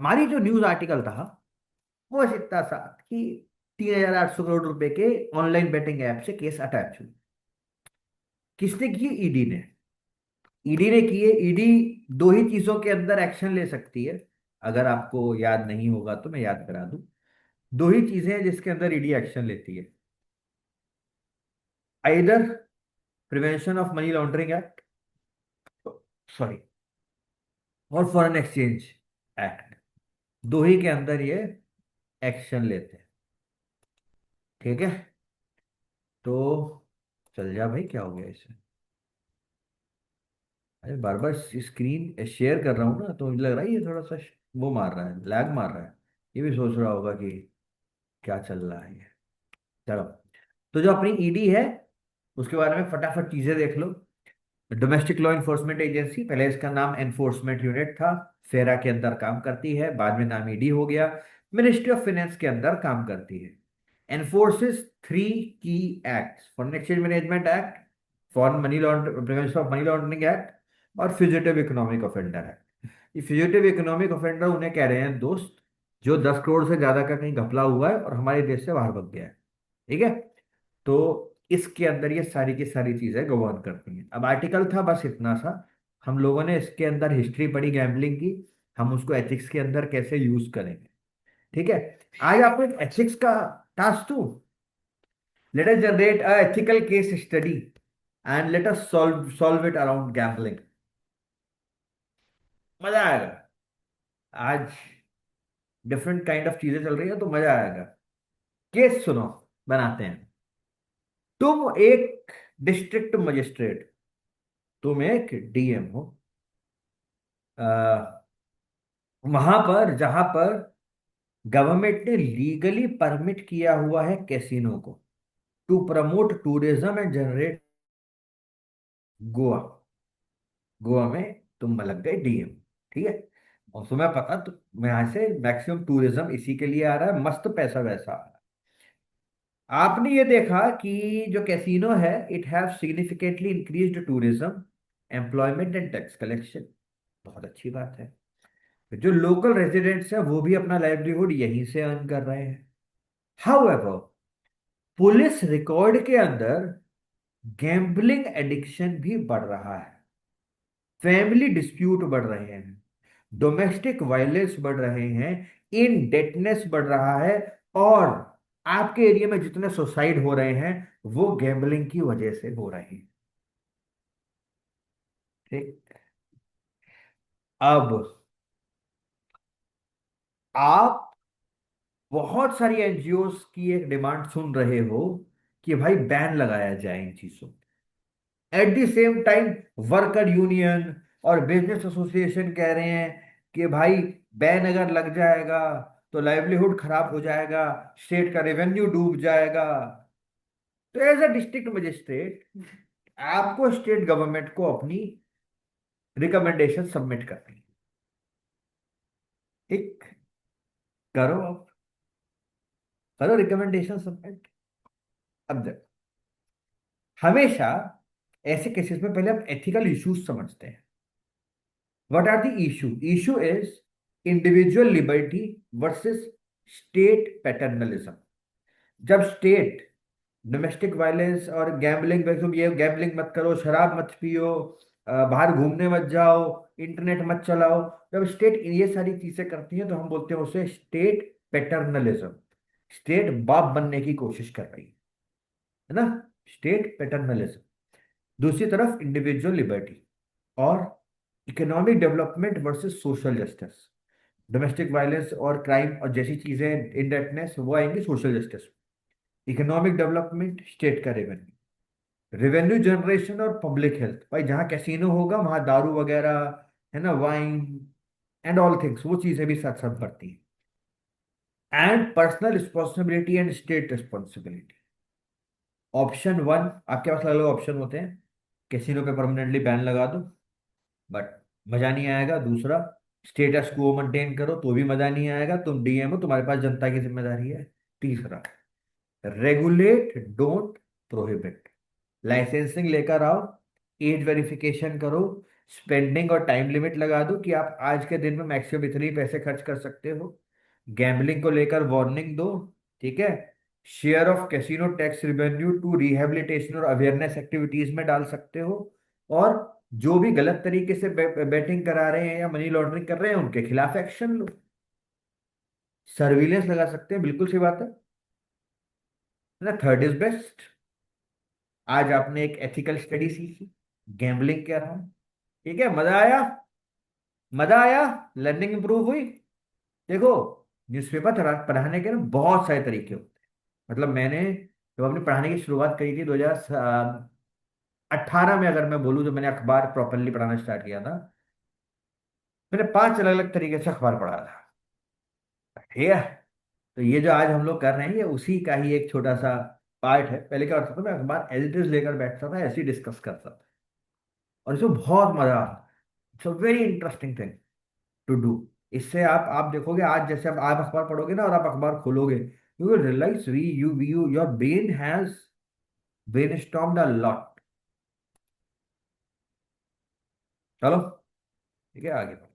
हमारी जो news article था वो बस इतना सा कि 3,800 करोड़ रुपए के ऑनलाइन बेटिंग ऐप से केस अटैच हुई। किसने की? ईडी ने। ईडी ने किए। ईडी दो ही चीजों के अंदर एक्शन ले सकती है। अगर आपको याद नहीं होगा तो मैं याद करा दूं। दो ही चीजें हैं जिसके अंदर ईडी एक्शन लेती है। Either prevention of money laundering act, sorry, और फॉरेन एक्सचेंज एक्ट। दो ही के अंदर ये एक्शन लेते हैं। ठीक है। तो चल जा भाई, क्या हो गया इसे? अरे बार बार स्क्रीन शेयर कर रहा हूँ ना, तो मुझे लग रहा है ये थोड़ा सा वो मार रहा है, लैग मार रहा है। ये भी सोच रहा होगा कि क्या चल रहा है ये। चलो, तो जो अपनी ईडी है उसके बारे में फटाफट चीजें देख लो। डोमेस्टिक लॉ इन्फोर्समेंट एजेंसी, पहले इसका नाम एनफोर्समेंट यूनिट था। फेरा के अंदर काम करती है, बाद में नाम ईडी हो गया। मिनिस्ट्री ऑफ फाइनेंस के अंदर काम करती है। एनफोर्सेस थ्री की act: foreign exchange management act, foreign money laundering, prevention of money laundering act, और फ्यूजिटिव इकोनॉमिक ऑफेंडर एक्ट। ये फ्यूजिटिव इकोनॉमिक ऑफेंडर उन्हें कह रहे हैं दोस्त, जो 10 करोड़ से ज्यादा का कहीं घपला हुआ है और हमारे देश से बाहर भग गया है। ठीक है। तो इसके अंदर ये सारी की सारी चीजें गवर्न करती हैं। अब आर्टिकल था बस इतना सा। हम लोगों ने इसके अंदर हिस्ट्री पढ़ी गैम्बलिंग की। हम उसको एथिक्स के अंदर कैसे यूज करेंगे। ठीक है। आज आपको एक एथिक्स का टास्क दूं। Let us generate a ethical case study and let us solve it around gambling. मजा आएगा। आज डिफरेंट काइंड ऑफ चीजें चल रही है तो मजा आएगा। केस सुनो, बनाते हैं। तुम एक डिस्ट्रिक्ट मजिस्ट्रेट, तुम एक डीएम हो, वहां पर जहां पर गवर्नमेंट ने लीगली परमिट किया हुआ है कैसीनो को, to promote tourism and generate. Goa. Goa में तुम लग गए डीएम। ठीक है। और तुम्हें पता, तो यहाँ से मैक्सिमम टूरिज्म इसी के लिए आ रहा है, मस्त पैसा वैसा आ रहा है। आपने ये देखा कि जो कैसीनो है, it have significantly increased tourism, employment and tax collection. बहुत अच्छी बात है। जो लोकल रेजिडेंट्स हैं वो भी अपना लाइवलीहुड यहीं से अर्न कर रहे हैं। हाउएवर, पुलिस रिकॉर्ड के अंदर गैम्बलिंग एडिक्शन भी बढ़ रहा है, फैमिली डिस्प्यूट बढ़ रहे हैं, डोमेस्टिक वायलेंस बढ़ रहे हैं, इनडेटनेस बढ़ रहा है, और आपके एरिया में जितने सुसाइड हो रहे हैं वो गैम्बलिंग की वजह से हो रहे हैं। ठीक। अब आप बहुत सारी एनजीओस की एक डिमांड सुन रहे हो कि भाई बैन लगाया जाए इन चीजों। At the same time worker union और बिजनेस एसोसिएशन कह रहे हैं कि भाई बैन अगर लग जाएगा तो लाइवलीहुड खराब हो जाएगा, स्टेट का रेवेन्यू डूब जाएगा। तो एज अ डिस्ट्रिक्ट मजिस्ट्रेट आपको स्टेट गवर्नमेंट को अपनी रिकमेंडेशन सबमिट करनी है। ठीक। करो, अब करो रिकमेंडेशन सबमिट। अब देखो, हमेशा ऐसे केसेस में पहले हम एथिकल इश्यूज समझते हैं। What are the issue? Issue is individual liberty versus state paternalism. जब स्टेट डोमेस्टिक वायलेंस और गैम्बलिंग, तुम ये गैम्बलिंग मत करो, शराब मत पियो, बाहर घूमने मत जाओ, इंटरनेट मत चलाओ, जब स्टेट ये सारी चीजें करती है तो हम बोलते हैं उसे स्टेट पैटर्नलिज्म। स्टेट बाप बनने की कोशिश कर रही है ना, स्टेट पैटर्नलिज्म। दूसरी तरफ इंडिविजुअल लिबर्टी और economic development versus social justice. Domestic violence और क्राइम और जैसी चीजें, इनडेटनेस, वो आएंगी social justice. Economic development, state का रेवेन्यू, रेवेन्यू जनरेशन और पब्लिक हेल्थ। भाई जहाँ कैसीनो होगा वहां दारू वगैरह, है ना, वाइन एंड ऑल थिंग्स, वो चीजें भी साथ साथ बढ़ती हैं। And personal responsibility and state responsibility. Option one, आपके पास अलग अलग ऑप्शन होते हैं। कैसीनो पे परमानेंटली बैन लगा दो, बट मजा नहीं आएगा। दूसरा, स्टेटस को मेंटेन करो तो भी मजा नहीं आएगा, तुम डीएम हो, तुम्हारे पास जनता की जिम्मेदारी है। तीसरा, रेगुलेट डोंट प्रोहिबिट। लाइसेंसिंग लेकर आओ, एज वेरिफिकेशन करो, स्पेंडिंग और टाइम लिमिट लगा दूं कि आप आज के दिन में मैक्सिमम इतने ही पैसे खर्च कर सकते हो। गैम्बलिंग को लेकर वार्निंग दो, ठीक है। Share of casino tax revenue to rehabilitation और अवेयरनेस एक्टिविटीज में डाल सकते हो। और जो भी गलत तरीके से बेटिंग करा रहे हैं या मनी लॉन्ड्रिंग कर रहे हैं उनके खिलाफ एक्शन लो। सर्विलेंस लगा सकते हैं, बिल्कुल सही बात है ना। Third is best. आज आपने एक एथिकल स्टडी सीखी, गैम्बलिंग क्या था, ठीक है, मजा आया, मजा आया, लर्निंग इंप्रूव हुई। देखो, न्यूज़पेपर पढ़ाने के ना बहुत सारे तरीके होते हैं। मतलब मैंने जब अपने पढ़ाने की शुरुआत करी थी 2018 में, अगर मैं बोलूँ, तो मैंने अखबार प्रॉपरली पढ़ाना स्टार्ट किया था। मैंने 5 अलग अलग तरीके से अखबार पढ़ा था, ठीक है। तो ये जो आज हम लोग कर रहे हैं ये उसी का ही एक छोटा सा पार्ट है। पहले क्या होता था, मैं अखबार एज इट इज लेकर बैठता था, ऐसे ही डिस्कस करता था, और इसमें बहुत मजा आता। It's a very interesting thing to do. इससे आप देखोगे, आज जैसे आप अखबार पढ़ोगे ना और आप अखबार खोलोगे, you will realise we you your brain has brainstormed a lot. चलो, ठीक है, आगे।